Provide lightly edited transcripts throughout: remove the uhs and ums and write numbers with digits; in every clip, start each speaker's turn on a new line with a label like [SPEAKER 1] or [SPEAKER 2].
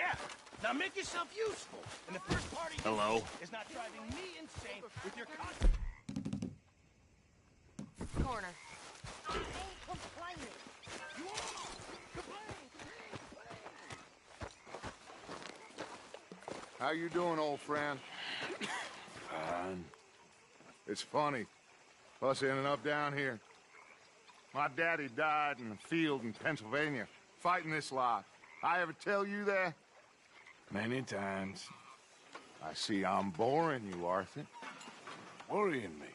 [SPEAKER 1] Yeah. Now make yourself useful. And the first party
[SPEAKER 2] Hello?
[SPEAKER 1] is not driving me insane with your
[SPEAKER 3] Corner.
[SPEAKER 1] I ain't complaining. You are. Complain.
[SPEAKER 4] How you doing, old friend?
[SPEAKER 2] Fine.
[SPEAKER 4] It's funny. Us ending up down here. My daddy died in the field in Pennsylvania, fighting this lot. I ever tell you that?
[SPEAKER 2] Many times.
[SPEAKER 4] I see I'm boring you, Arthur.
[SPEAKER 2] Worrying me.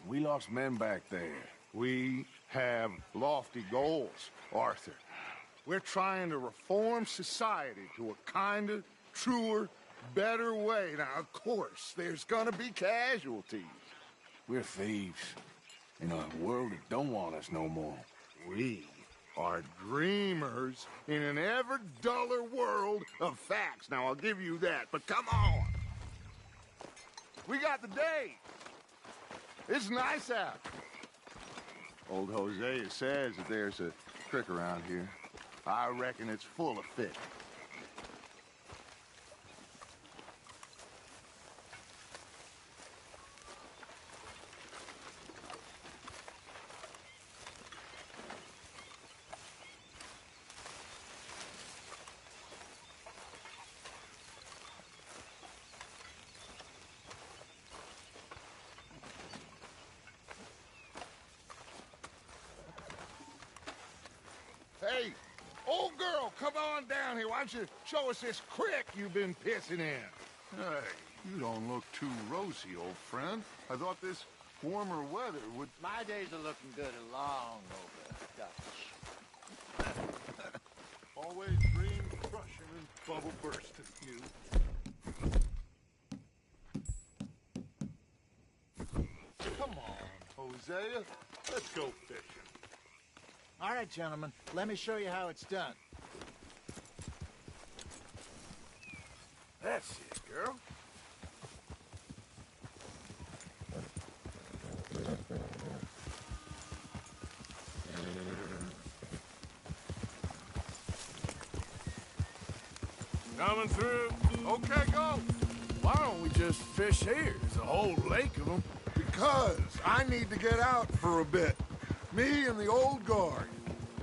[SPEAKER 2] We lost men back there.
[SPEAKER 4] We have lofty goals, Arthur. We're trying to reform society to a kinder, truer, better way. Now, of course, there's gonna be casualties.
[SPEAKER 2] We're thieves. In a world that don't want us no more.
[SPEAKER 4] We are dreamers in an ever duller world of facts. Now, I'll give you that, but come on. We got the day. It's nice out. Old Hosea says that there's a trick around here. I reckon it's full of fish. Hey, old girl, come on down here. Why don't you show us this crick you've been pissing in?
[SPEAKER 5] Hey, you don't look too rosy, old friend. I thought this warmer weather would...
[SPEAKER 6] My days are looking good along over Dutch.
[SPEAKER 5] Always dream crushing and bubble bursting, you. Come on, Hosea. Let's go fishing.
[SPEAKER 6] All right, gentlemen, let me show you how it's done.
[SPEAKER 5] That's it, girl.
[SPEAKER 2] Coming through.
[SPEAKER 4] Okay, go.
[SPEAKER 2] Why don't we just fish here? There's a whole lake of them.
[SPEAKER 4] Because I need to get out for a bit. Me and the old guard.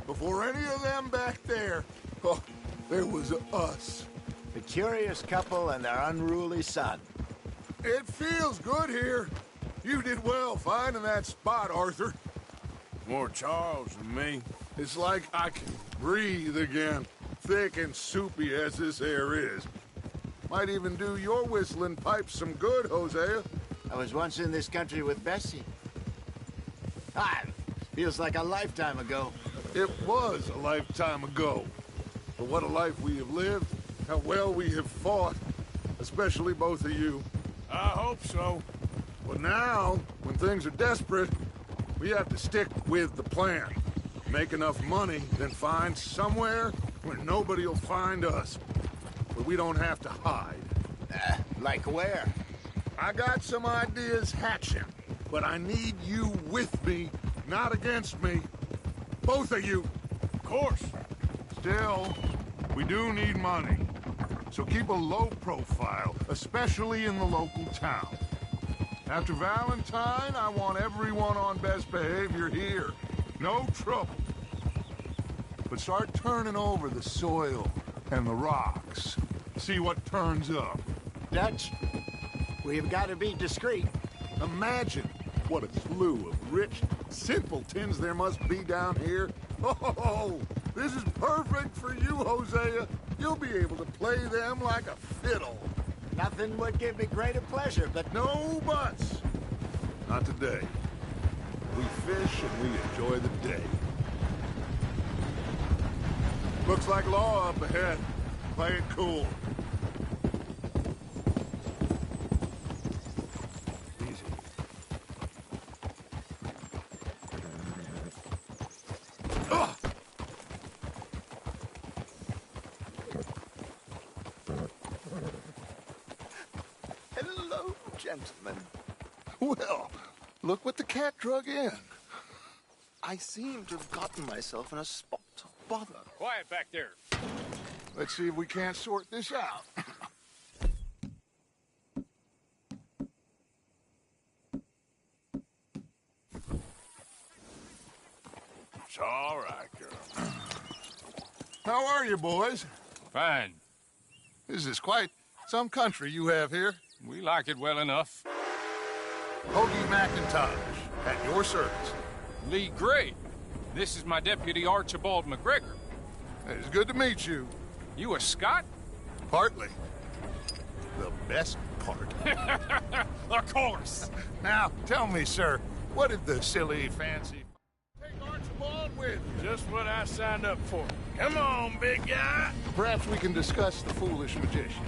[SPEAKER 4] Before any of them back there, oh, there was us.
[SPEAKER 6] The curious couple and their unruly son.
[SPEAKER 4] It feels good here. You did well finding that spot, Arthur.
[SPEAKER 2] More Charles than me.
[SPEAKER 4] It's like I can breathe again, thick and soupy as this air is. Might even do your whistling pipes some good, Hosea.
[SPEAKER 6] I was once in this country with Bessie. Feels like a lifetime ago.
[SPEAKER 4] It was a lifetime ago. But what a life we have lived, how well we have fought, especially both of you.
[SPEAKER 2] I hope so.
[SPEAKER 4] But now, when things are desperate, we have to stick with the plan. Make enough money, then find somewhere where nobody will find us. Where we don't have to hide.
[SPEAKER 6] Like where?
[SPEAKER 4] I got some ideas hatching, but I need you with me, not against me. Both of you.
[SPEAKER 2] Of course.
[SPEAKER 4] Still, we do need money. So keep a low profile, especially in the local town. After Valentine, I want everyone on best behavior here. No trouble. But start turning over the soil and the rocks. See what turns up.
[SPEAKER 6] Dutch, we've got to be discreet.
[SPEAKER 4] Imagine what a slew of rich simpletons there must be down here. Oh, this is perfect for you, Hosea. You'll be able to play them like a fiddle.
[SPEAKER 6] Nothing would give me greater pleasure, but...
[SPEAKER 4] No buts. Not today. We fish and we enjoy the day. Looks like law up ahead. Play it cool. Easy. Ugh!
[SPEAKER 5] Hello, gentlemen.
[SPEAKER 4] Well, look what the cat drug in.
[SPEAKER 5] I seem to have gotten myself in a spot of bother.
[SPEAKER 1] Quiet back there.
[SPEAKER 5] Let's see if we can't sort this out.
[SPEAKER 2] It's all right, girl.
[SPEAKER 5] How are you, boys?
[SPEAKER 3] Fine.
[SPEAKER 5] This is quite some country you have here.
[SPEAKER 3] We like it well enough.
[SPEAKER 5] Hoagie McIntosh, at your service.
[SPEAKER 3] Lee Gray. This is my deputy Archibald McGregor.
[SPEAKER 5] It's good to meet you.
[SPEAKER 3] You a Scot?
[SPEAKER 5] Partly. The best part.
[SPEAKER 3] Of course.
[SPEAKER 5] Now, tell me, sir, what did the silly, fancy... take Archibald with?
[SPEAKER 2] Just what I signed up for. Come on, big guy.
[SPEAKER 5] Perhaps we can discuss the foolish magician.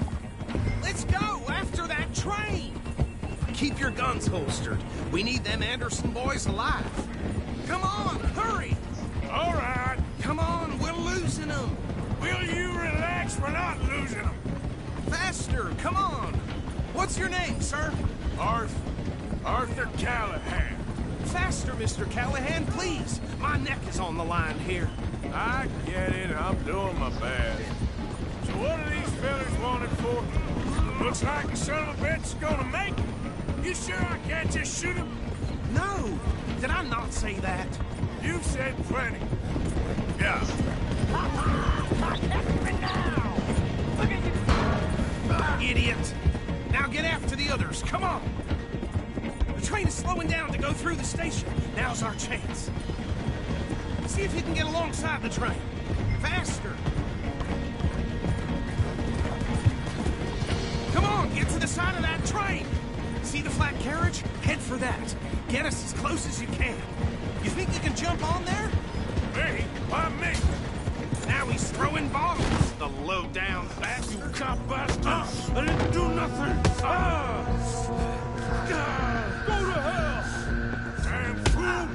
[SPEAKER 1] Let's go after that train. Keep your guns holstered. We need them Anderson boys alive. Come on, hurry.
[SPEAKER 2] All right.
[SPEAKER 1] Come on, we're losing them.
[SPEAKER 2] Will you relax? We're not losing them.
[SPEAKER 1] Faster, come on. What's your name, sir?
[SPEAKER 2] Arthur Callahan.
[SPEAKER 1] Faster, Mr. Callahan, please. My neck is on the line here.
[SPEAKER 2] I get it. I'm doing my best. So what are these fellas wanted for? Looks like the son of a bitch is gonna make it. You sure I can't just shoot him?
[SPEAKER 1] No, did I not say that?
[SPEAKER 2] You've said plenty. Yeah.
[SPEAKER 1] Idiot. Now get after the others, come on. The train is slowing down to go through the station. Now's our chance. See if you can get alongside the train. Faster. Come on, get to the side of that train. See the flat carriage? Head for that. Get us as close as you can. You think you can jump on there?
[SPEAKER 2] Me? Why me?
[SPEAKER 1] Now he's throwing bottles. The low-down bat.
[SPEAKER 2] You cop bastard! I didn't do nothing! Go to hell! Damn fool!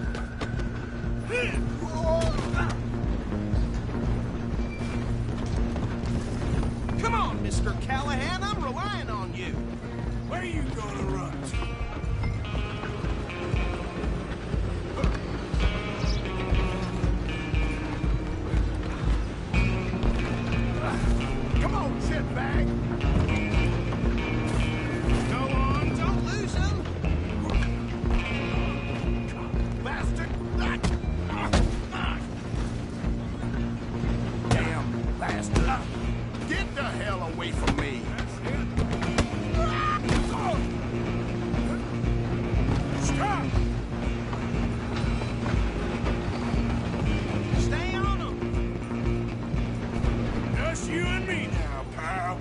[SPEAKER 1] Come on, Mr. Callahan. I'm relying on you.
[SPEAKER 2] Where you gonna run to?
[SPEAKER 5] Come on, shitbag!
[SPEAKER 1] Go on, don't lose him.
[SPEAKER 5] Bastard!
[SPEAKER 2] Damn bastard!
[SPEAKER 5] Get the hell away from me!
[SPEAKER 2] Stop!
[SPEAKER 1] Stay on him.
[SPEAKER 2] Just you and me now, pal.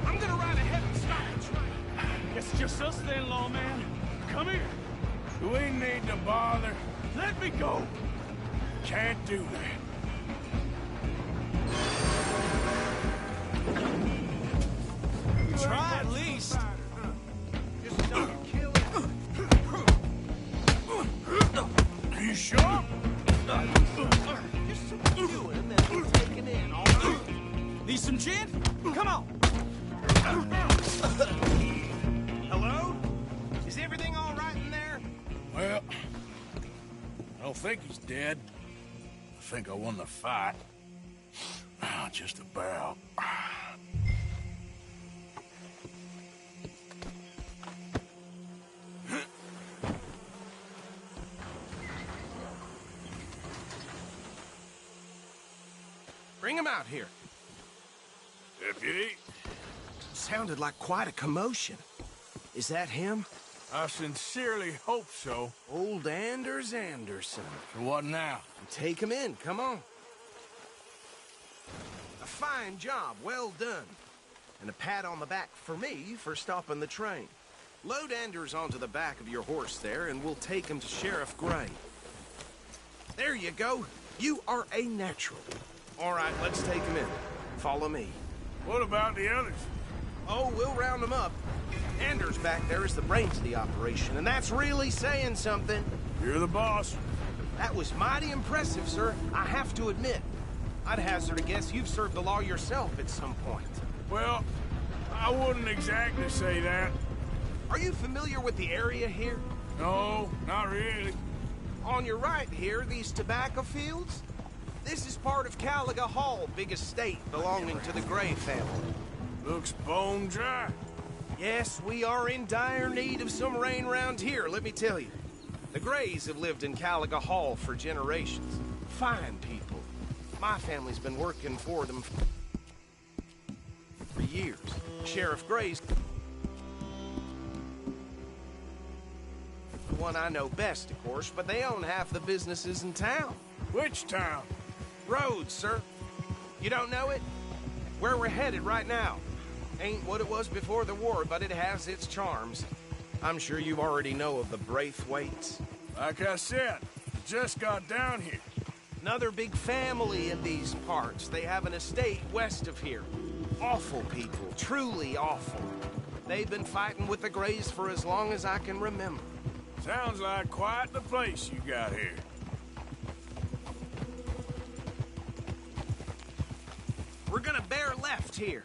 [SPEAKER 1] I'm gonna ride ahead and stop the train.
[SPEAKER 2] It's just us then, lawman. Come here. We need to bother. Let me go. Can't do that.
[SPEAKER 1] Try at least. Just don't kill him.
[SPEAKER 2] You sure?
[SPEAKER 1] Just subdue him and we'll take him in, all right? Need some gin? Come on. Hello? Is everything all right in there?
[SPEAKER 2] Well, I don't think he's dead. I think I won the fight. Just about.
[SPEAKER 1] Bring him out here.
[SPEAKER 2] Deputy,
[SPEAKER 1] Sounded like quite a commotion. Is that him?
[SPEAKER 2] I sincerely hope so.
[SPEAKER 1] Old Anders Anderson.
[SPEAKER 2] So what now?
[SPEAKER 1] Take him in, come on. A fine job, well done. And a pat on the back for me for stopping the train. Load Anders onto the back of your horse there, and we'll take him to Sheriff Gray. There you go. You are a natural. All right, let's take him in. Follow me.
[SPEAKER 2] What about the others?
[SPEAKER 1] Oh, we'll round them up. Anders back there is the brains of the operation, and that's really saying something.
[SPEAKER 2] You're the boss.
[SPEAKER 1] That was mighty impressive, sir. I have to admit. I'd hazard a guess you've served the law yourself at some point.
[SPEAKER 2] Well, I wouldn't exactly say that.
[SPEAKER 1] Are you familiar with the area here?
[SPEAKER 2] No, not really.
[SPEAKER 1] On your right here, these tobacco fields? This is part of Caliga Hall, big estate belonging to the Gray family.
[SPEAKER 2] Looks bone dry.
[SPEAKER 1] Yes, we are in dire need of some rain round here, let me tell you. The Grays have lived in Caliga Hall for generations. Fine people. My family's been working for them for years. Sheriff Gray's the one I know best, of course, but they own half the businesses in town.
[SPEAKER 2] Which town?
[SPEAKER 1] Rhodes, sir. You don't know it? Where we're headed right now. Ain't what it was before the war, but it has its charms. I'm sure you already know of the Braithwaites.
[SPEAKER 2] Like I said, just got down here.
[SPEAKER 1] Another big family in these parts. They have an estate west of here. Awful people, truly awful. They've been fighting with the Grays for as long as I can remember.
[SPEAKER 2] Sounds like quite the place you got here.
[SPEAKER 1] We're gonna bear left here.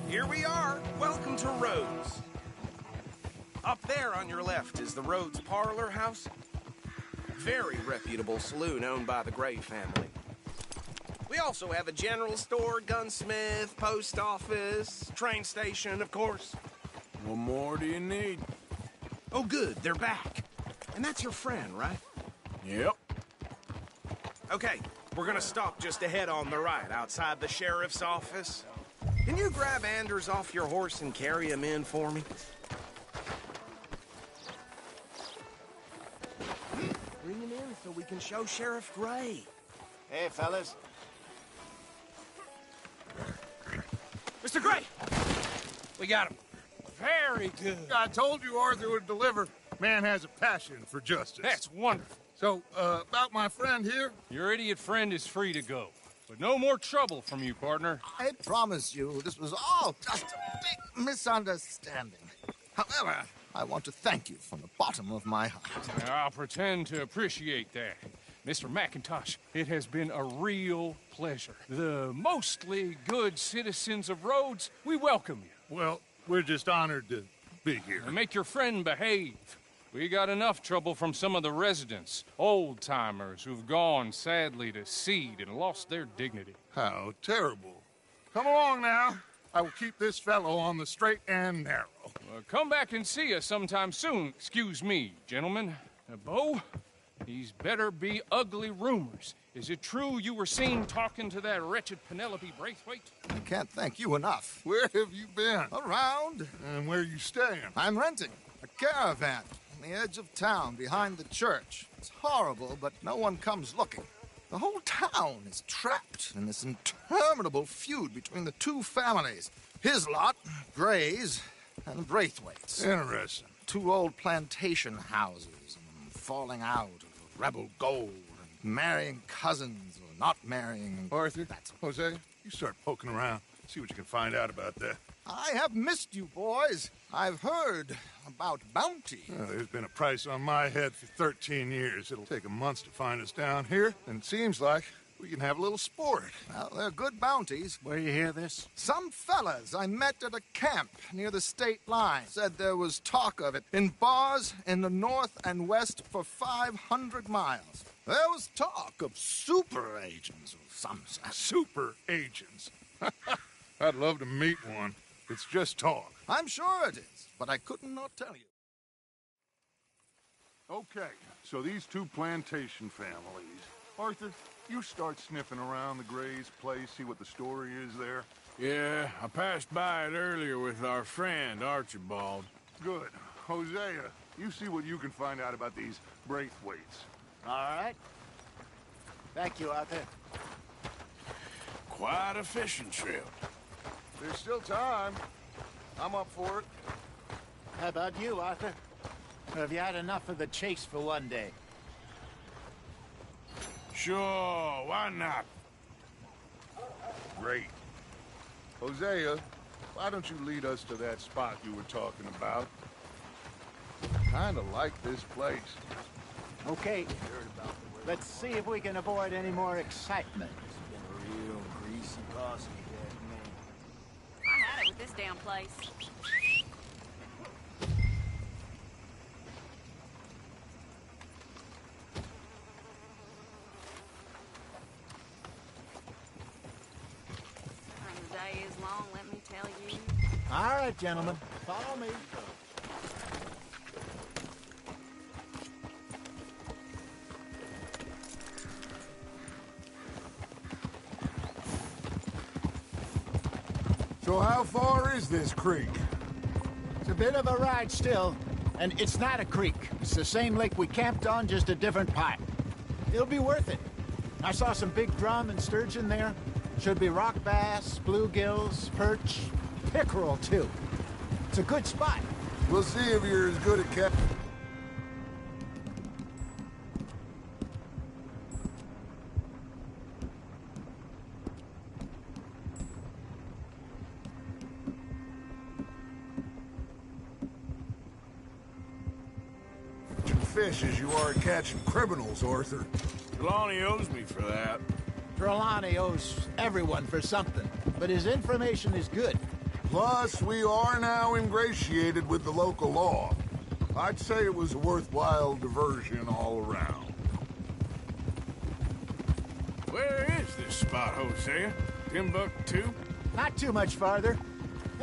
[SPEAKER 1] Here we are. Welcome to Rhodes. Up there on your left is the Rhodes Parlor House. Very reputable saloon owned by the Gray family. We also have a general store, gunsmith, post office, train station, of course.
[SPEAKER 2] What more do you need?
[SPEAKER 1] Oh, good. They're back. And that's your friend, right?
[SPEAKER 2] Yep.
[SPEAKER 1] Okay, we're gonna stop just ahead on the right, outside the sheriff's office. Can you grab Anders off your horse and carry him in for me? Bring him in so we can show Sheriff Gray.
[SPEAKER 6] Hey, fellas.
[SPEAKER 1] Mr. Gray!
[SPEAKER 3] We got him. Very good.
[SPEAKER 4] I told you Arthur would deliver. Man has a passion for justice.
[SPEAKER 3] That's wonderful.
[SPEAKER 4] So, about my friend here?
[SPEAKER 3] Your idiot friend is free to go. But no more trouble from you, partner.
[SPEAKER 7] I promise you, this was all just a big misunderstanding. However, I want to thank you from the bottom of my heart.
[SPEAKER 3] I'll pretend to appreciate that. Mr. McIntosh, it has been a real pleasure. The mostly good citizens of Rhodes, we welcome you.
[SPEAKER 4] Well, we're just honored to be here.
[SPEAKER 3] And make your friend behave. We got enough trouble from some of the residents, old-timers who've gone, sadly, to seed and lost their dignity.
[SPEAKER 4] How terrible. Come along now. I will keep this fellow on the straight and narrow.
[SPEAKER 3] Come back and see us sometime soon. Excuse me, gentlemen. Bo, these better be ugly rumors. Is it true you were seen talking to that wretched Penelope Braithwaite?
[SPEAKER 7] I can't thank you enough.
[SPEAKER 4] Where have you been?
[SPEAKER 7] Around.
[SPEAKER 4] And where are you staying?
[SPEAKER 7] I'm renting a caravan on the edge of town behind the church. It's horrible, but no one comes looking. The whole town is trapped in this interminable feud between the two families. His lot, Gray's, and Braithwaite's.
[SPEAKER 4] Interesting.
[SPEAKER 7] Two old plantation houses, and falling out of rebel gold, and marrying cousins or not marrying.
[SPEAKER 4] Arthur, Jose, you start poking around. See what you can find out about that.
[SPEAKER 7] I have missed you, boys. I've heard about bounty.
[SPEAKER 4] Well, there's been a price on my head for 13 years. It'll take 'em months to find us down here, and it seems like we can have a little sport.
[SPEAKER 7] Well, they're good bounties.
[SPEAKER 6] Where you hear this?
[SPEAKER 7] Some fellas I met at a camp near the state line said there was talk of it in bars in the north and west for 500 miles. There was talk of super agents of some sort.
[SPEAKER 4] Super agents. I'd love to meet one. It's just talk.
[SPEAKER 7] I'm sure it is, but I couldn't not tell you.
[SPEAKER 5] Okay, so these two plantation families. Arthur, you start sniffing around the Gray's place, see what the story is there.
[SPEAKER 2] Yeah, I passed by it earlier with our friend, Archibald.
[SPEAKER 5] Good. Hosea, you see what you can find out about these Braithwaites.
[SPEAKER 6] All right. Thank you, Arthur.
[SPEAKER 2] Quite a fishing trip.
[SPEAKER 5] There's still time. I'm up for it.
[SPEAKER 6] How about you, Arthur? Or have you had enough of the chase for one day?
[SPEAKER 2] Sure, why not?
[SPEAKER 5] Great. Hosea, why don't you lead us to that spot you were talking about? Kinda like this place.
[SPEAKER 6] Okay. Let's see if we can avoid any more excitement.
[SPEAKER 8] Real greasy bossy that man.
[SPEAKER 9] I had it with this damn place. And the day is long, let me tell you.
[SPEAKER 6] All right, gentlemen. Follow me.
[SPEAKER 5] So how far is this creek?
[SPEAKER 6] It's a bit of a ride still, and it's not a creek. It's the same lake we camped on, just a different pipe. It'll be worth it. I saw some big drum and sturgeon there. Should be rock bass, bluegills, perch, pickerel too. It's a good spot.
[SPEAKER 5] We'll see if you're as good at catching fish as you are at catching criminals, Arthur.
[SPEAKER 2] Trelawney owes me for that.
[SPEAKER 6] Trelawney owes everyone for something, but his information is good.
[SPEAKER 5] Plus, we are now ingratiated with the local law. I'd say it was a worthwhile diversion all around.
[SPEAKER 2] Where is this spot, Hosea? Timbuktu?
[SPEAKER 6] Not too much farther.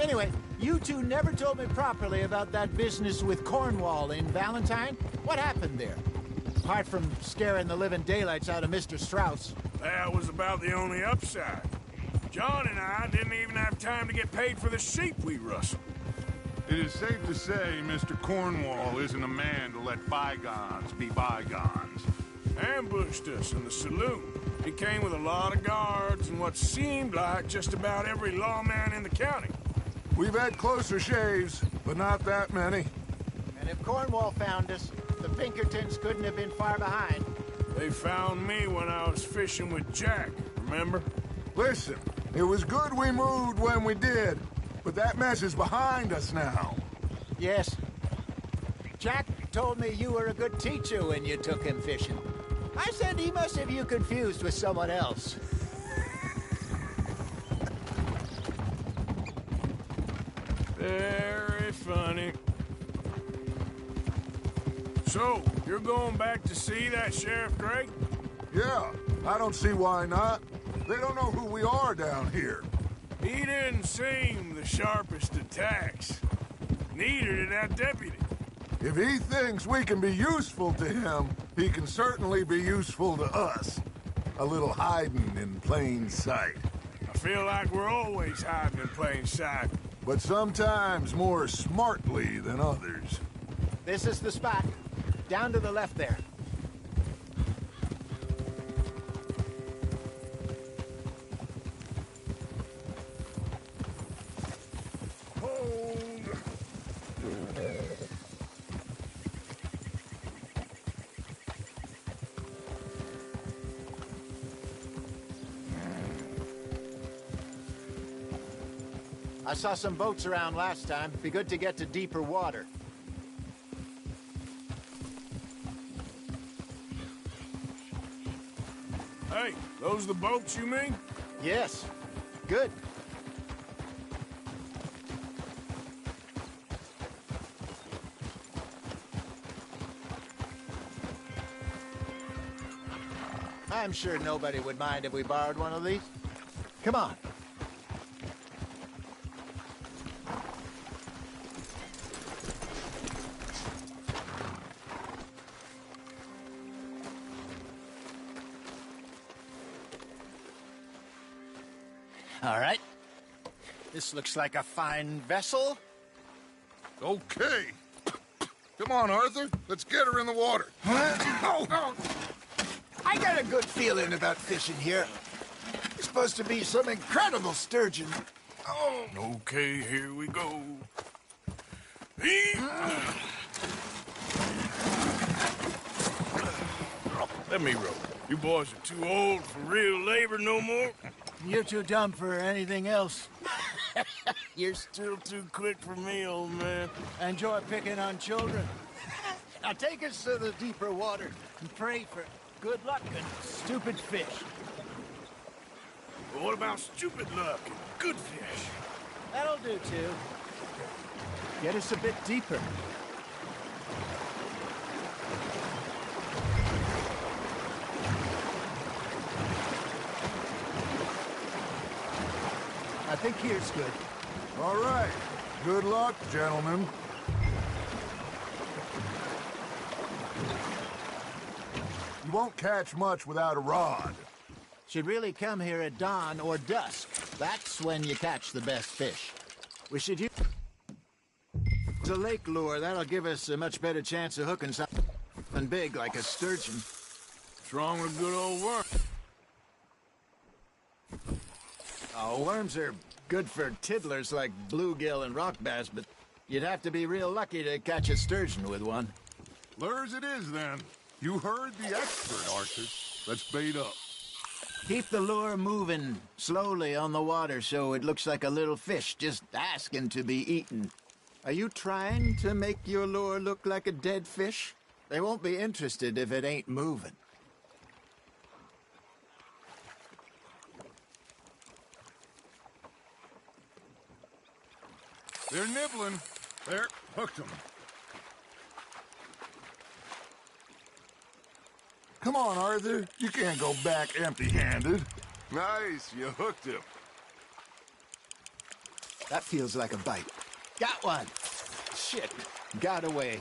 [SPEAKER 6] Anyway, you two never told me properly about that business with Cornwall in Valentine. What happened there? Apart from scaring the living daylights out of Mr. Strauss.
[SPEAKER 2] That was about the only upside. John and I didn't even have time to get paid for the sheep we rustled.
[SPEAKER 5] It is safe to say Mr. Cornwall isn't a man to let bygones be bygones.
[SPEAKER 2] Ambushed us in the saloon. He came with a lot of guards and what seemed like just about every lawman in the county.
[SPEAKER 5] We've had closer shaves, but not that many.
[SPEAKER 6] And if Cornwall found us, the Pinkertons couldn't have been far behind.
[SPEAKER 2] They found me when I was fishing with Jack, remember?
[SPEAKER 5] Listen, it was good we moved when we did, but that mess is behind us now.
[SPEAKER 6] Yes. Jack told me you were a good teacher when you took him fishing. I said he must have you confused with someone else.
[SPEAKER 2] Very funny. So, you're going back to see that Sheriff Gray?
[SPEAKER 5] Yeah, I don't see why not. They don't know who we are down here.
[SPEAKER 2] He didn't seem the sharpest attacks. Neither did that deputy.
[SPEAKER 5] If he thinks we can be useful to him, he can certainly be useful to us. A little hiding in plain sight.
[SPEAKER 2] I feel like we're always hiding in plain sight.
[SPEAKER 5] But sometimes more smartly than others.
[SPEAKER 6] This is the spot. Down to the left there. I saw some boats around last time. Be good to get to deeper water.
[SPEAKER 2] Hey, those the boats you mean?
[SPEAKER 6] Yes. Good. I'm sure nobody would mind if we borrowed one of these. Come on. All right. This looks like a fine vessel.
[SPEAKER 5] Okay. Come on, Arthur. Let's get her in the water.
[SPEAKER 6] Oh. I got a good feeling about fishing here. It's supposed to be some incredible sturgeon. Oh.
[SPEAKER 2] Okay, here we go. Let me row. You boys are too old for real labor no more.
[SPEAKER 6] You're too dumb for anything else. You're
[SPEAKER 2] Still too quick for me, old man.
[SPEAKER 6] enjoy picking on children. Now take us to the deeper water and pray for good luck and stupid fish.
[SPEAKER 2] But what about stupid luck and good fish?
[SPEAKER 6] That'll do, too. Get us a bit deeper. I think here's good.
[SPEAKER 5] All right. Good luck, gentlemen. You won't catch much without a rod.
[SPEAKER 6] Should really come here at dawn or dusk. That's when you catch the best fish. We should use a lake lure. That'll give us a much better chance of hooking something big like a sturgeon.
[SPEAKER 2] What's wrong with good old worm?
[SPEAKER 6] Oh, worms are good for tiddlers like bluegill and rock bass, but you'd have to be real lucky to catch a sturgeon with one.
[SPEAKER 4] Lures it is, then. You heard the expert, Arthur. Let's bait up.
[SPEAKER 6] Keep the lure moving slowly on the water so it looks like a little fish just asking to be eaten. Are you trying to make your lure look like a dead fish? They won't be interested if it ain't moving.
[SPEAKER 4] They're nibbling. There, hooked them.
[SPEAKER 5] Come on, Arthur. You can't go back empty-handed.
[SPEAKER 4] Nice, you hooked him.
[SPEAKER 6] That feels like a bite. Got one. Shit. Got away.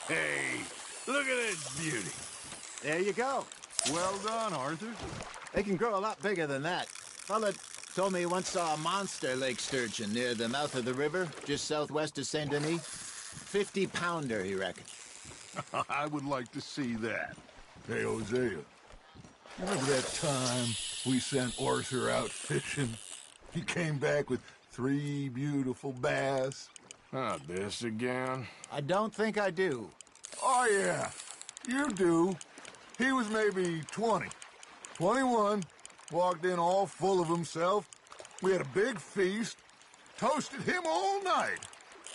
[SPEAKER 2] Hey, look at this beauty.
[SPEAKER 6] There you go.
[SPEAKER 4] Well done, Arthur.
[SPEAKER 6] They can grow a lot bigger than that. Fella told me he once saw a monster lake sturgeon near the mouth of the river, just southwest of Saint Denis. 50-pounder, he reckoned.
[SPEAKER 4] I would like to see that.
[SPEAKER 5] Hey, Hosea. Remember that time we sent Arthur out fishing? He came back with 3 beautiful bass.
[SPEAKER 2] Not this again.
[SPEAKER 6] I don't think I do.
[SPEAKER 5] Oh, yeah. You do. He was maybe 20. 21. Walked in all full of himself. We had a big feast. Toasted him all night.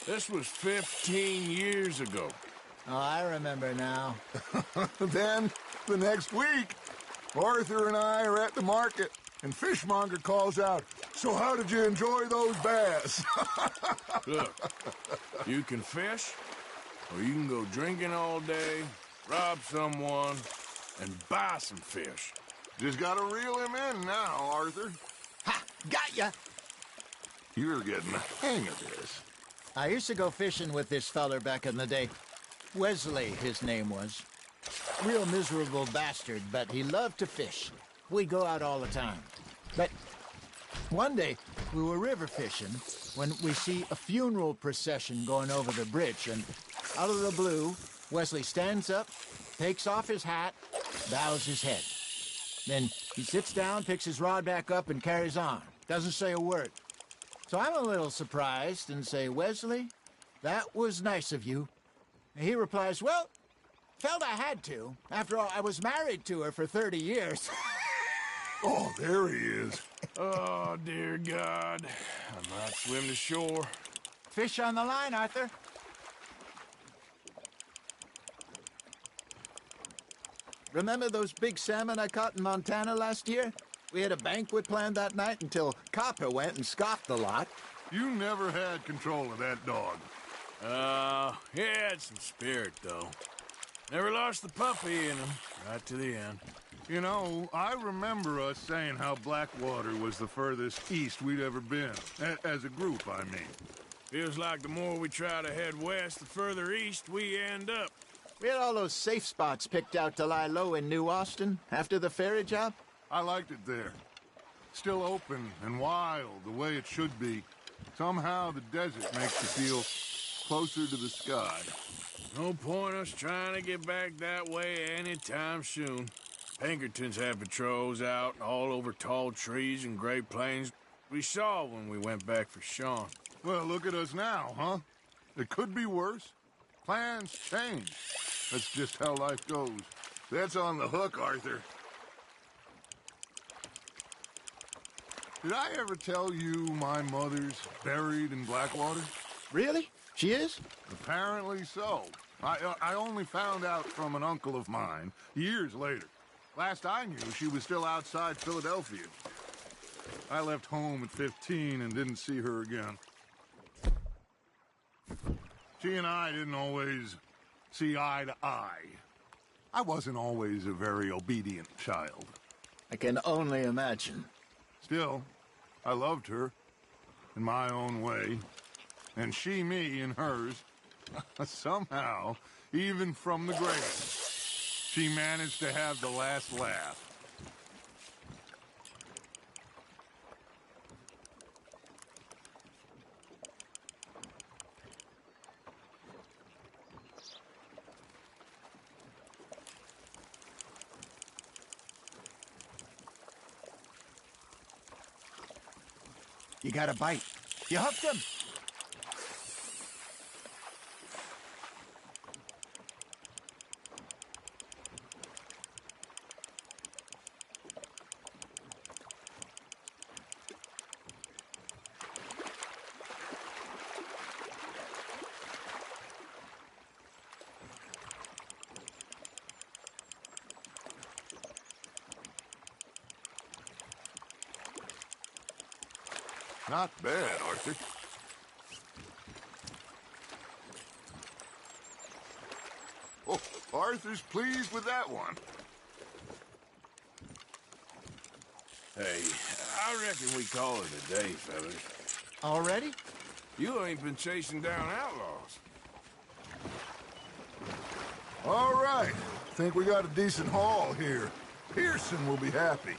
[SPEAKER 2] This was 15 years ago.
[SPEAKER 6] Oh, I remember now.
[SPEAKER 5] Then, the next week, Arthur and I are at the market, and Fishmonger calls out, "So how did you enjoy those bass?"
[SPEAKER 2] Look, you can fish, or you can go drinking all day, rob someone, and buy some fish.
[SPEAKER 4] Just gotta reel him in now, Arthur.
[SPEAKER 6] Ha! Got ya!
[SPEAKER 4] You're getting the hang of this.
[SPEAKER 6] I used to go fishing with this feller back in the day. Wesley, his name was. Real miserable bastard, but he loved to fish. We'd go out all the time. But one day, we were river fishing when we see a funeral procession going over the bridge, and out of the blue, Wesley stands up, takes off his hat, bows his head. Then he sits down, picks his rod back up, and carries on. Doesn't say a word. So I'm a little surprised and say, "Wesley, that was nice of you." And he replies, "Well, felt I had to. After all, I was married to her for 30 years.
[SPEAKER 5] Oh, there he is.
[SPEAKER 2] Oh, dear God. I might swim to shore.
[SPEAKER 6] Fish on the line, Arthur. Remember those big salmon I caught in Montana last year? We had a banquet planned that night until Copper went and scoffed the lot.
[SPEAKER 4] You never had control of that dog.
[SPEAKER 2] He had some spirit, though. Never lost the puppy in him, right to the end.
[SPEAKER 4] You know, I remember us saying how Blackwater was the furthest east we'd ever been. As a group, I mean.
[SPEAKER 2] Feels like the more we try to head west, the further east we end up.
[SPEAKER 6] We had all those safe spots picked out to lie low in New Austin after the ferry job.
[SPEAKER 4] I liked it there. Still open and wild, the way it should be. Somehow the desert makes you feel closer to the sky.
[SPEAKER 2] No point us trying to get back that way anytime soon. Pinkertons have patrols out all over tall trees and Great Plains. We saw when we went back for Sean.
[SPEAKER 4] Well, look at us now, huh? It could be worse. Plans change. That's just how life goes. That's on the hook, Arthur. Did I ever tell you my mother's buried in Blackwater?
[SPEAKER 6] Really? She is?
[SPEAKER 4] Apparently so. I only found out from an uncle of mine years later. Last I knew, she was still outside Philadelphia. I left home at 15 and didn't see her again. She and I didn't always see eye to eye. I wasn't always a very obedient child.
[SPEAKER 6] I can only imagine.
[SPEAKER 4] Still, I loved her in my own way, and she me in hers. Somehow, even from the grave, she managed to have the last laugh.
[SPEAKER 6] You got a bite. You hooked him.
[SPEAKER 4] Not bad, Arthur. Oh, Arthur's pleased with that one.
[SPEAKER 2] Hey, I reckon we call it a day, fellas.
[SPEAKER 6] Already?
[SPEAKER 2] You ain't been chasing down outlaws.
[SPEAKER 5] All right. Think we got a decent haul here. Pearson will be happy.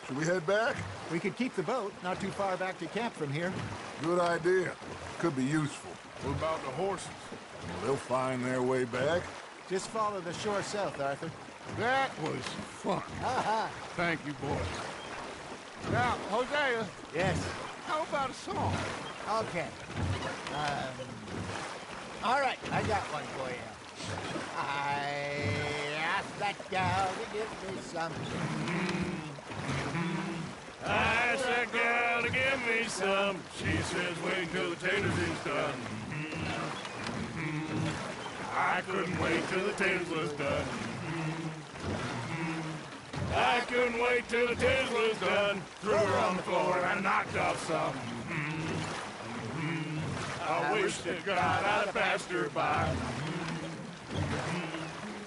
[SPEAKER 5] Should we head back?
[SPEAKER 6] We could keep the boat not too far back to camp from here.
[SPEAKER 5] Good idea. Could be useful.
[SPEAKER 2] What about the horses?
[SPEAKER 5] They'll find their way back.
[SPEAKER 6] Just follow the shore south, Arthur.
[SPEAKER 4] That was fun. Thank you, boys. Now, Hosea,
[SPEAKER 6] Yes.
[SPEAKER 4] how about a song?
[SPEAKER 6] Okay. All right, I got one for you. I asked that gal to give me some.
[SPEAKER 2] I asked that gal to give me some. She says wait till the taters is done. I couldn't wait till the taters was done. I couldn't wait till the taters was done. Threw her on the floor and knocked off some. I wish to God I'd have passed her by.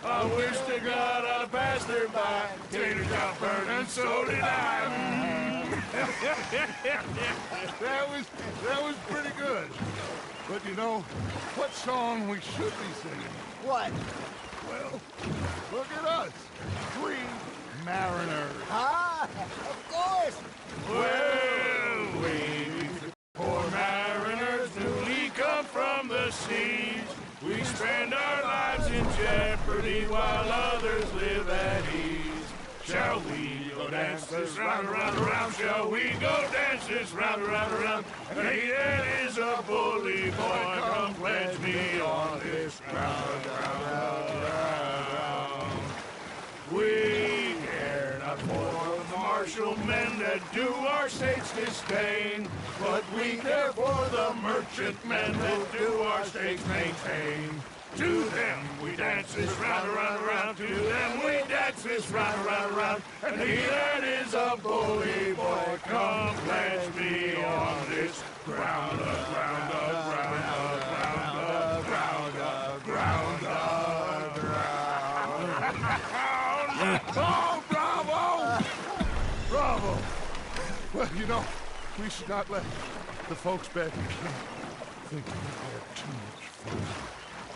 [SPEAKER 2] I wish to God I'd have passed her by. Taters got burned and so did I.
[SPEAKER 4] That was pretty good. But you know, what song we should be singing?
[SPEAKER 6] What?
[SPEAKER 4] Well, look at us. 3 mariners.
[SPEAKER 6] Ah, of course.
[SPEAKER 2] Well, we poor mariners newly come from the seas. We spend our lives in jeopardy while others live at ease. Shall we go dance this round, around, around? Shall we go dance this round, around, around? And he that is a bully boy, come pledge me on this ground, ground. We care not for the martial men that do our state's disdain, but we care for the merchant men that do our state's maintain. To them we dance this round, around, around. To them we dance this round, around, around. And he that is a bully boy, come pledge me on this ground, ground, ground, ground, ground, ground, ground.
[SPEAKER 4] Oh, bravo! Bravo! Well, you know, we should not let the folks back in camp think we had too much fun.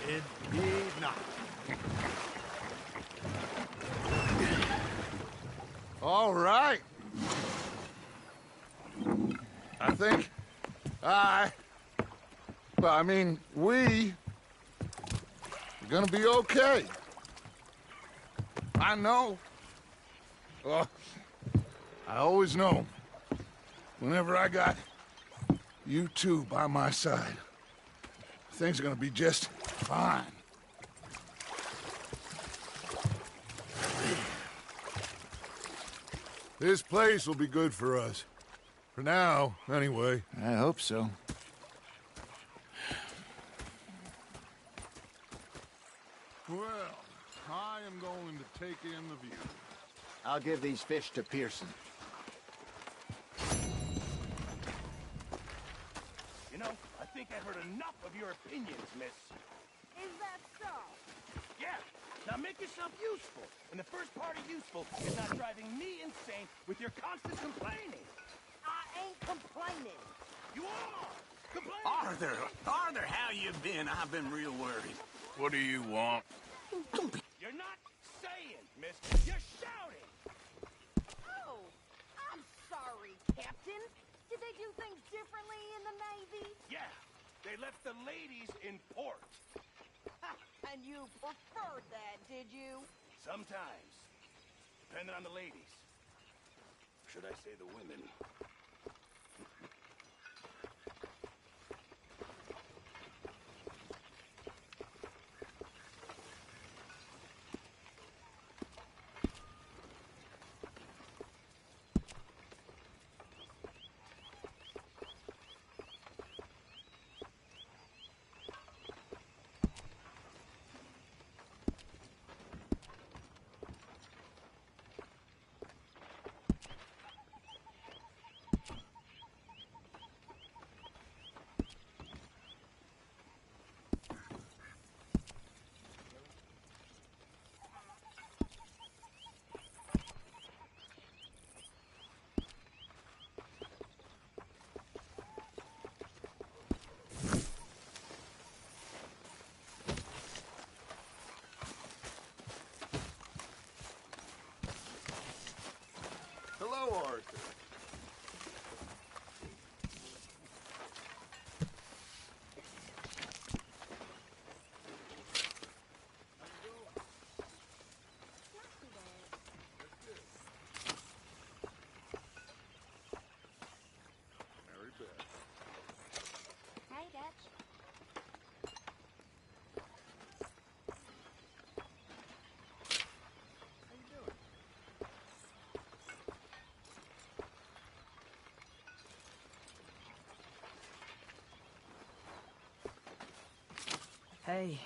[SPEAKER 6] Indeed not.
[SPEAKER 5] All right. I think we're gonna be okay. I know. Well, I always know. Whenever I got
[SPEAKER 4] You two by my side. Things are gonna be just fine. This place will be good for us. For now, anyway.
[SPEAKER 6] I hope so.
[SPEAKER 4] Well, I am going to take in the view.
[SPEAKER 6] I'll give these fish to Pearson.
[SPEAKER 2] You know, I think I heard enough of your opinions, miss.
[SPEAKER 9] Is that so?
[SPEAKER 2] Yeah. Now make yourself useful. And the first part of useful is not driving me insane with your constant complaining.
[SPEAKER 9] I ain't complaining.
[SPEAKER 2] You are! Complaining!
[SPEAKER 8] Arthur, how you been? I've been real worried.
[SPEAKER 3] What do you want?
[SPEAKER 2] You're not saying, miss. You're shouting!
[SPEAKER 9] Oh, I'm sorry, Captain. Did they do things differently in the Navy?
[SPEAKER 2] Yeah. They left the ladies in port.
[SPEAKER 9] Ha, and you preferred that, did you?
[SPEAKER 2] Sometimes. Depending on the ladies. Should I say the women?
[SPEAKER 8] Hello, Arthur.
[SPEAKER 4] Very bad.
[SPEAKER 9] Hey, Dutch.
[SPEAKER 4] How you doing?
[SPEAKER 10] Hey.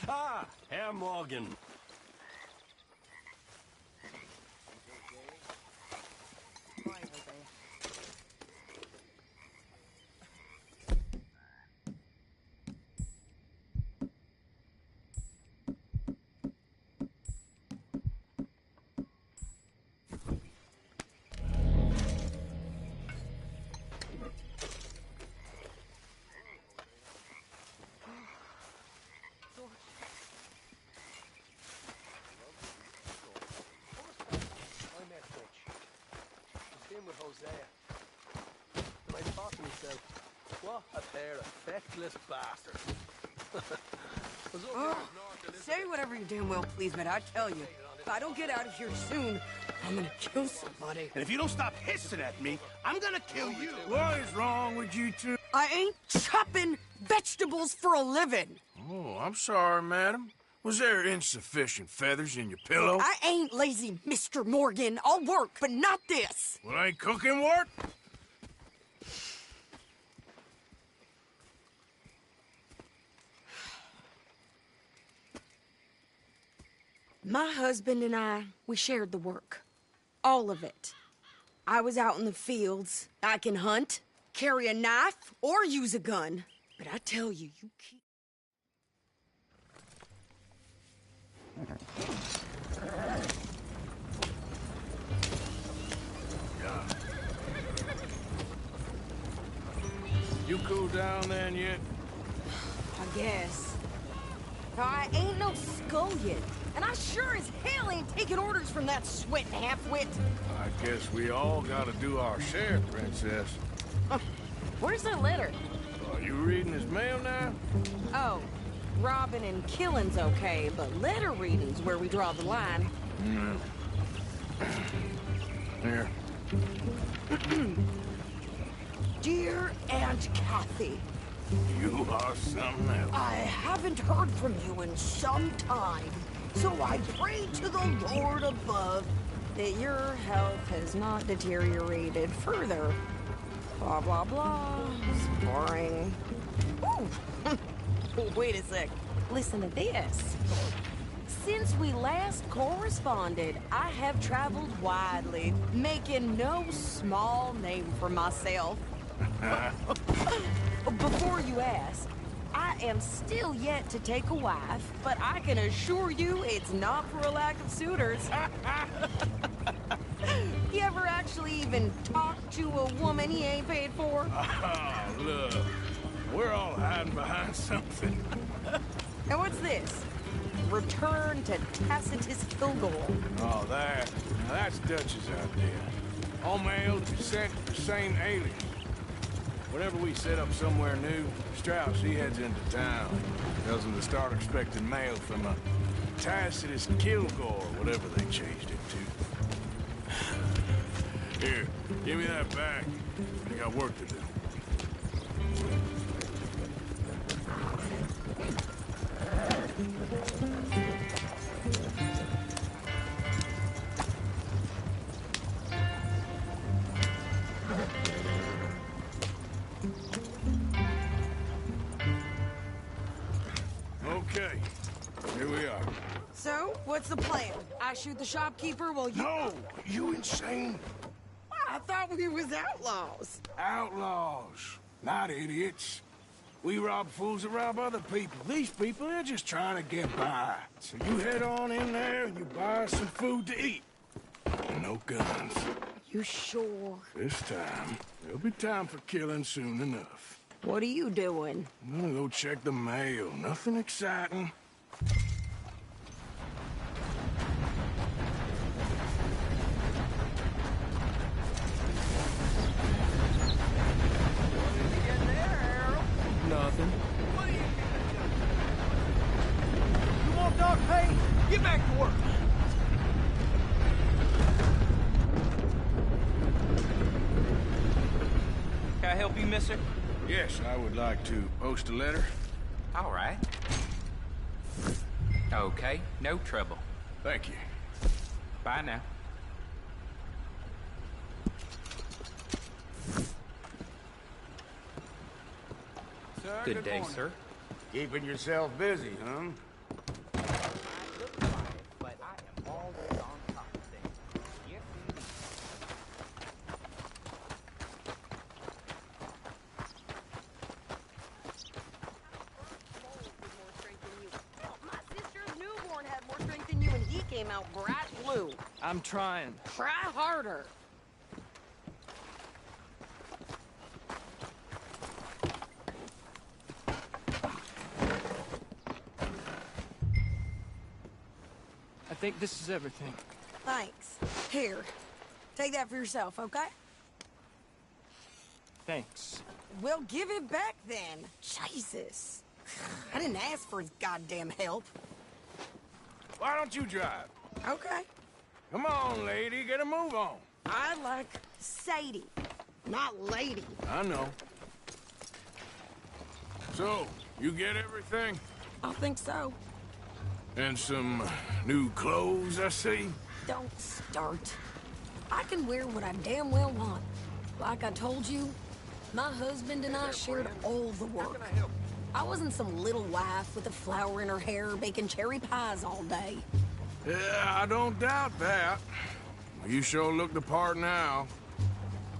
[SPEAKER 8] Ah, Herr Morgan.
[SPEAKER 11] With Hosea. And I thought to myself, what a pair of feckless bastards.
[SPEAKER 10] Say whatever you damn well please, but I tell you, if I don't get out of here soon, I'm gonna kill somebody.
[SPEAKER 2] And if you don't stop hissing at me, I'm gonna kill you. What is wrong with you two?
[SPEAKER 10] I ain't chopping vegetables for a living.
[SPEAKER 2] Oh, I'm sorry, madam. Was there insufficient feathers in your pillow?
[SPEAKER 10] I ain't lazy, Mr. Morgan. I'll work, but not this.
[SPEAKER 2] Well, ain't cooking work?
[SPEAKER 10] My husband and I, we shared the work. All of it. I was out in the fields. I can hunt, carry a knife, or use a gun. But I tell you, you keep...
[SPEAKER 2] You cool down then yet?
[SPEAKER 10] I guess. I ain't no scullion, and I sure as hell ain't taking orders from that sweating half-wit.
[SPEAKER 2] I guess we all gotta do our share, Princess.
[SPEAKER 10] Where's that letter?
[SPEAKER 2] Are you reading his mail now?
[SPEAKER 10] Oh, robbing and killing's okay, but letter reading's where we draw the line.
[SPEAKER 2] Here.
[SPEAKER 10] Dear Aunt Kathy,
[SPEAKER 2] You are something else.
[SPEAKER 10] I haven't heard from you in some time, so I pray to the Lord above that your health has not deteriorated further. Blah, blah, blah. It's boring. Ooh. Wait a sec. Listen to this. Since we last corresponded, I have traveled widely, making no small name for myself. Before you ask, I am still yet to take a wife, but I can assure you it's not for a lack of suitors. You ever actually even talk to a woman he ain't paid for?
[SPEAKER 2] Oh, look. We're all hiding behind something.
[SPEAKER 10] And what's this? Return to Tacitus Kilgore.
[SPEAKER 2] Oh, that's Dutch's idea. All mail to be sent to the same alias. Whenever we set up somewhere new, Strauss, he heads into town. Tells them to start expecting mail from a Tacitus Kilgore, whatever they changed it to. Here, give me that back. I got work to do. Okay, here we are.
[SPEAKER 10] So, what's the plan? I shoot the shopkeeper while you...
[SPEAKER 2] No! You insane?
[SPEAKER 10] I thought we was outlaws.
[SPEAKER 2] Outlaws, not idiots. We rob fools that rob other people. These people, they're just trying to get by. So you head on in there and you buy us some food to eat. No guns.
[SPEAKER 10] You sure?
[SPEAKER 2] This time, there'll be time for killing soon enough.
[SPEAKER 10] What are you doing?
[SPEAKER 2] I'm gonna go check the mail. Nothing exciting.
[SPEAKER 11] Nothing. What are you gonna do? You want dog pay? Get back to work. Can I help you, mister?
[SPEAKER 2] Yes, I would like to post a letter.
[SPEAKER 12] All right. Okay, no trouble.
[SPEAKER 2] Thank you.
[SPEAKER 12] Bye now.
[SPEAKER 11] Sir,
[SPEAKER 12] Good day,
[SPEAKER 11] morning.
[SPEAKER 12] sir.
[SPEAKER 2] Keeping yourself busy, huh?
[SPEAKER 12] I look like it, but I am always on top of things. Yes, indeed.
[SPEAKER 10] My sister's newborn had more strength than you, and he came out bright blue.
[SPEAKER 11] I'm trying.
[SPEAKER 10] Try harder.
[SPEAKER 11] I think this is everything.
[SPEAKER 10] Thanks. Here, take that for yourself, okay?
[SPEAKER 11] Thanks.
[SPEAKER 10] We'll give it back then. Jesus. I didn't ask for his goddamn help.
[SPEAKER 2] Why don't you drive?
[SPEAKER 10] Okay.
[SPEAKER 2] Come on, lady, get a move on.
[SPEAKER 10] I like Sadie, not lady.
[SPEAKER 2] I know. So, you get everything?
[SPEAKER 10] I think so.
[SPEAKER 2] And some new clothes, I see?
[SPEAKER 10] Don't start. I can wear what I damn well want. Like I told you, my husband and I shared all the work. I wasn't some little wife with a flower in her hair baking cherry pies all day.
[SPEAKER 2] Yeah, I don't doubt that. You sure look the part now.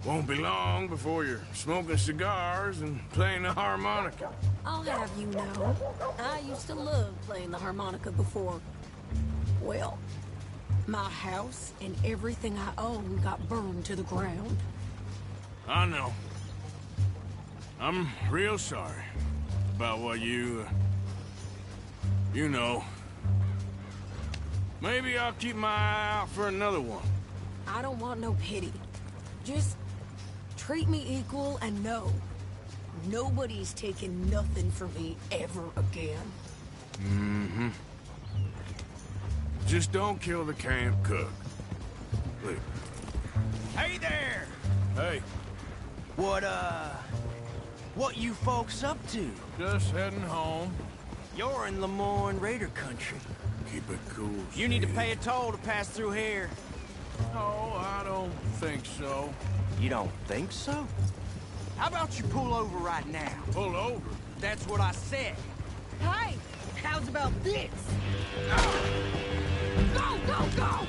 [SPEAKER 2] Won't be long before you're smoking cigars and playing the harmonica.
[SPEAKER 10] I'll have you know, I used to love playing the harmonica before. Well, my house and everything I own got burned to the ground.
[SPEAKER 2] I know. I'm real sorry about what you know. Maybe I'll keep my eye out for another one.
[SPEAKER 10] I don't want no pity. Just treat me equal and know nobody's taking nothing from me ever again.
[SPEAKER 2] Mm-hmm. Just don't kill the camp cook. Please.
[SPEAKER 8] Hey there!
[SPEAKER 2] Hey.
[SPEAKER 8] What you folks up to?
[SPEAKER 2] Just heading home.
[SPEAKER 8] You're in Lemoyne Raider country.
[SPEAKER 2] Keep it cool.
[SPEAKER 8] You need to pay a toll to pass through here.
[SPEAKER 2] No, I don't think so.
[SPEAKER 8] You don't think so? How about you pull over right now?
[SPEAKER 2] Pull over?
[SPEAKER 8] That's what I said.
[SPEAKER 10] Hey, how's about this? Go, go, go!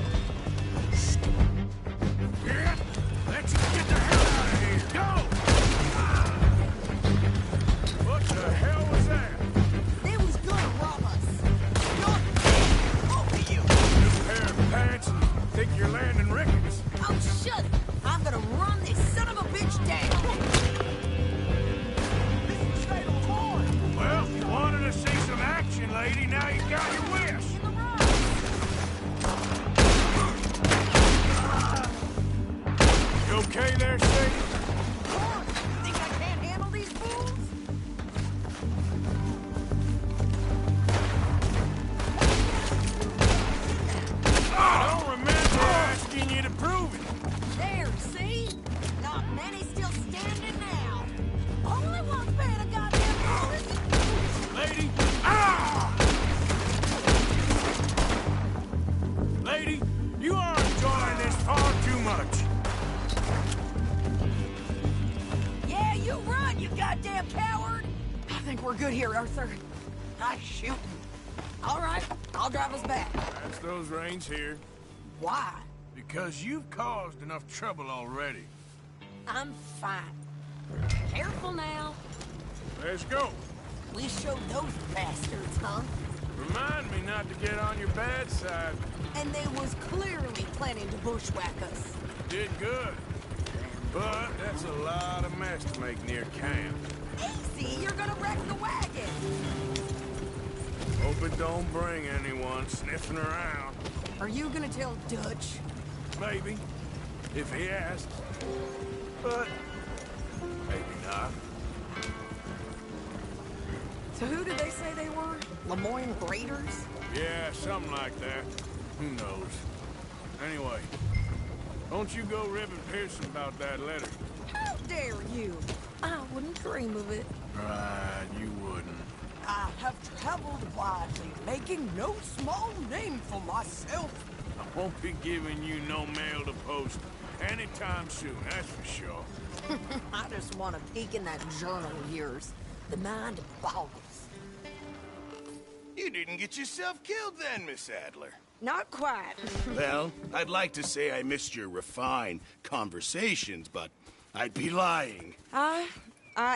[SPEAKER 2] Yeah, let's get the hell out of here. Go! What the hell was that?
[SPEAKER 10] They was gonna rob us.
[SPEAKER 8] Over you!
[SPEAKER 2] New pair of pants and think you're landing rickets.
[SPEAKER 10] Oh, shut it! I'm gonna run this son of a bitch down!
[SPEAKER 8] This is the state of Lemoyne!
[SPEAKER 2] Well, you wanted to see some action, lady. Now you got your wish. You okay there, Sadie?
[SPEAKER 10] Think I can't handle these fools?
[SPEAKER 2] I don't remember asking you to prove it.
[SPEAKER 10] There, see? Not many still standing now. Only one's paying a goddamn toll.
[SPEAKER 2] Lady! Ah! Lady, you are enjoying this far too much.
[SPEAKER 10] Yeah, you run, you goddamn coward! I think we're good here, Arthur. I shoot. All right, I'll drive us back.
[SPEAKER 2] That's those reins here.
[SPEAKER 10] Why?
[SPEAKER 2] Because you've caused enough trouble already.
[SPEAKER 10] I'm fine. Careful now.
[SPEAKER 2] Let's go.
[SPEAKER 10] We showed those bastards, huh?
[SPEAKER 2] Remind me not to get on your bad side.
[SPEAKER 10] And they was clearly planning to bushwhack us.
[SPEAKER 2] Did good. But that's a lot of mess to make near camp.
[SPEAKER 10] Easy, you're gonna wreck the wagon.
[SPEAKER 2] Hope it don't bring anyone sniffing around.
[SPEAKER 10] Are you gonna tell Dutch?
[SPEAKER 2] Maybe. If he asks. But maybe not.
[SPEAKER 10] So who did they say they were? Lemoyne Raiders?
[SPEAKER 2] Yeah, something like that. Who knows? Anyway, don't you go ribbing Pearson about that letter.
[SPEAKER 10] How dare you? I wouldn't dream of it.
[SPEAKER 2] Right, you wouldn't.
[SPEAKER 10] I have traveled widely, making no small name for myself.
[SPEAKER 2] I won't be giving you no mail to post anytime soon, that's for sure.
[SPEAKER 10] I just want to peek in that journal of yours. The mind boggles.
[SPEAKER 1] You didn't get yourself killed then, Miss Adler.
[SPEAKER 10] Not quite.
[SPEAKER 1] Well, I'd like to say I missed your refined conversations, but I'd be lying.
[SPEAKER 10] I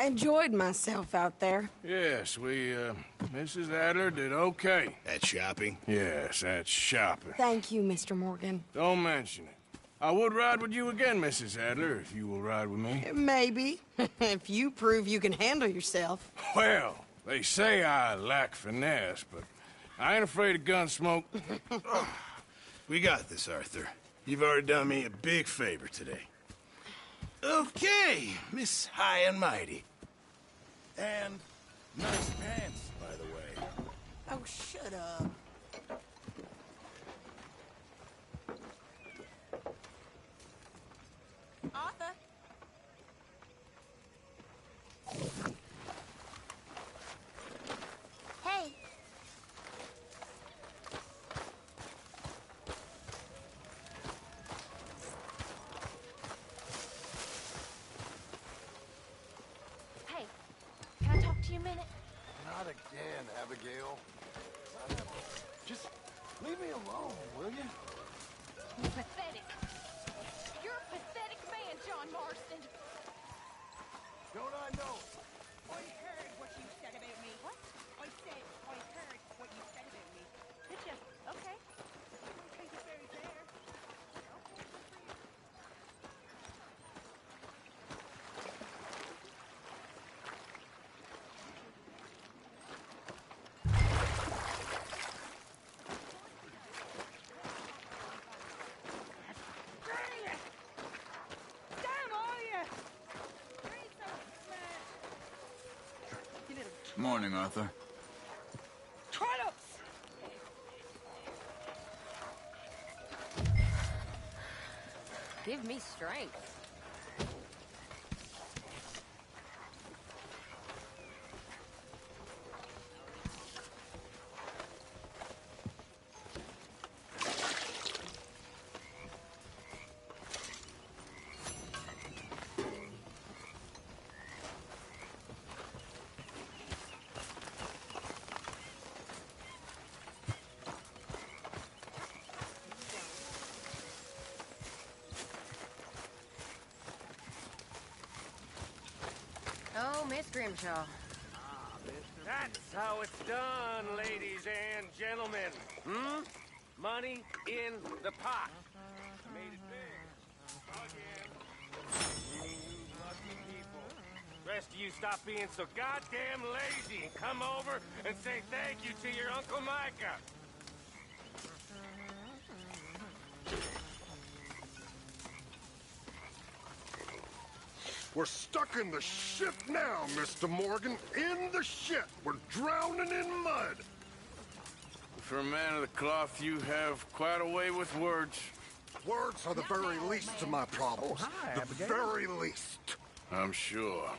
[SPEAKER 10] enjoyed myself out there.
[SPEAKER 2] Yes, Mrs. Adler did okay.
[SPEAKER 1] At shopping?
[SPEAKER 2] Yes, that's shopping.
[SPEAKER 10] Thank you, Mr. Morgan.
[SPEAKER 2] Don't mention it. I would ride with you again, Mrs. Adler, if you will ride with me.
[SPEAKER 10] Maybe. If you prove you can handle yourself.
[SPEAKER 2] Well, they say I lack finesse, but I ain't afraid of gun smoke.
[SPEAKER 1] We got this, Arthur. You've already done me a big favor today. Okay, Miss High and Mighty. And nice pants.
[SPEAKER 10] Oh, shut up. Arthur? Hey.
[SPEAKER 9] Hey, can I talk to you a minute?
[SPEAKER 5] Not again, Abigail. Just leave me alone, will you?
[SPEAKER 9] You're pathetic. You're a pathetic man, John Marston.
[SPEAKER 5] Don't I know?
[SPEAKER 13] I heard what you said about me. What? I said I heard what you said about me.
[SPEAKER 9] Did you? Okay.
[SPEAKER 13] I think it's very fair.
[SPEAKER 14] Morning, Arthur.
[SPEAKER 13] Trollops!
[SPEAKER 9] Give me strength. Oh, Miss Grimshaw.
[SPEAKER 15] That's how it's done, ladies and gentlemen. Money in the pot. Made it big. Again. You lucky people. Rest of you stop being so goddamn lazy and come over and say thank you to your Uncle Micah.
[SPEAKER 2] We're stuck in the shit now, Mr. Morgan. In the shit. We're drowning in mud.
[SPEAKER 16] For a man of the cloth, you have quite a way with words.
[SPEAKER 2] Words are the very least of my problems. The very least.
[SPEAKER 16] I'm sure.